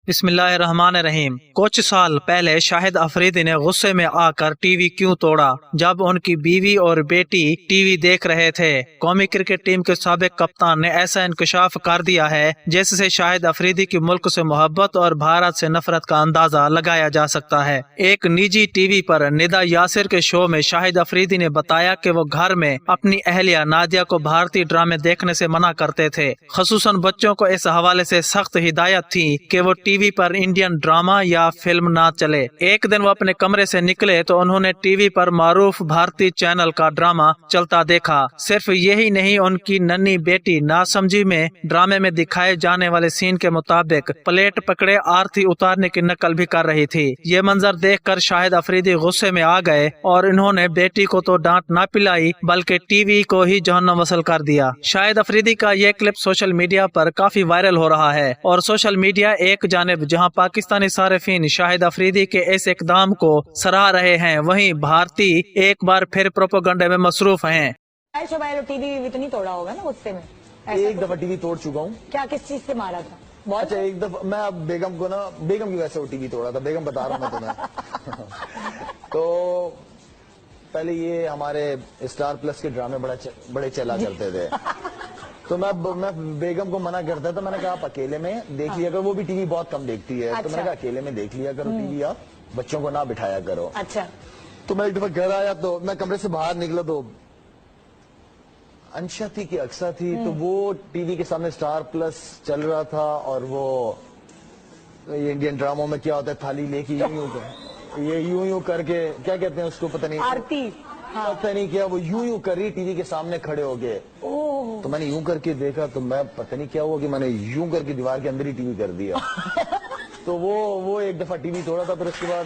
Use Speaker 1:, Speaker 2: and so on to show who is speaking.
Speaker 1: بسم اللہ الرحمن الرحیم۔ کچھ سال پہلے شاہد افریدی نے غصے میں آ کر ٹی وی کیوں توڑا جب ان کی بیوی اور بیٹی ٹی وی دیکھ رہے تھے۔ قومی کرکٹ ٹیم کے سابق کپتان نے ایسا انکشاف کر دیا ہے جس سے شاہد افریدی کی ملک سے محبت اور بھارت سے نفرت کا اندازہ لگایا جا سکتا ہے۔ ایک نجی ٹی وی پر ندا یاسر کے شو میں شاہد افریدی نے بتایا کہ وہ گھر میں اپنی اہلیہ نادیہ کو بھارتی ڈرامے دیکھنے سے منع کرتے تھے، خصوصاً بچوں کو اس حوالے سے سخت ہدایت تھی کہ وہ ٹی وی پر انڈین ڈرامہ یا فلم نہ چلے۔ ایک دن وہ اپنے کمرے سے نکلے تو انہوں نے ٹی وی پر معروف بھارتی چینل کا ڈرامہ چلتا دیکھا۔ صرف یہی نہیں، ان کی ننھی بیٹی ناسمجھی میں ڈرامے میں دکھائے جانے والے سین کے مطابق پلیٹ پکڑے آرتی اتارنے کی نقل بھی کر رہی تھی۔ یہ منظر دیکھ کر شاہد افریدی غصے میں آ گئے اور انہوں نے بیٹی کو تو ڈانٹ نہ پلائی بلکہ ٹی وی کو ہی جہنم وصل کر دیا۔ شاہد افریدی کا یہ کلپ سوشل میڈیا پر کافی وائرل ہو رہا ہے اور سوشل میڈیا ایک جانب جہاں پاکستانی صارفین شاہد افریدی کے اس اقدام کو سراہ رہے ہیں، وہیں بھارتی ایک بار پھر پروپیگنڈے میں مصروف ہیں۔
Speaker 2: ٹی وی نہیں توڑا ہوگا نا غصے میں؟
Speaker 3: ایک دفعہ ٹی وی توڑ چکا ہوں۔
Speaker 2: کیا کس چیز سے مارا تھا؟
Speaker 3: اچھا، ایک دفعہ میں بیگم کو بیگم کی وجہ سے وہ ٹی وی توڑا تھا، بیگم بتا رہا ہوں میں تمہیں۔ تو پہلے یہ ہمارے اسٹار پلس کے ڈرامے بڑے چلا کرتے تھے، تو میں بیگم کو منع کرتا تھا۔ میں نے کہا آپ اکیلے میں دیکھ لیا کرو، وہ بھی ٹی وی بہت کم دیکھتی ہے، تو میں نے کہا اکیلے میں دیکھ لیا کرو ٹی وی، آپ بچوں کو نہ بٹھایا کرو۔
Speaker 2: اچھا،
Speaker 3: تو میں ایک دفعہ گھر آیا تو میں کمرے سے باہر نکلا تو انشا تھی کہ اکسا تھی، تو وہ ٹی وی کے سامنے اسٹار پلس چل رہا تھا، اور وہ انڈین ڈراموں میں کیا ہوتا ہے، تھالی لے کے یوں کر کے کیا کہتے ہیں اس کو، پتہ نہیں،
Speaker 2: آرتی،
Speaker 3: پتہ نہیں کیا، وہ یوں کر رہی ٹی وی کے سامنے کھڑے ہو گئے۔ تو میں نے یوں کر کے دیکھا تو میں پتہ نہیں کیا ہوا کہ میں نے یوں کر کے دیوار کے اندر ہی ٹی وی کر دیا۔ تو وہ ایک دفعہ ٹی وی توڑا تھا، پھر اس کے بعد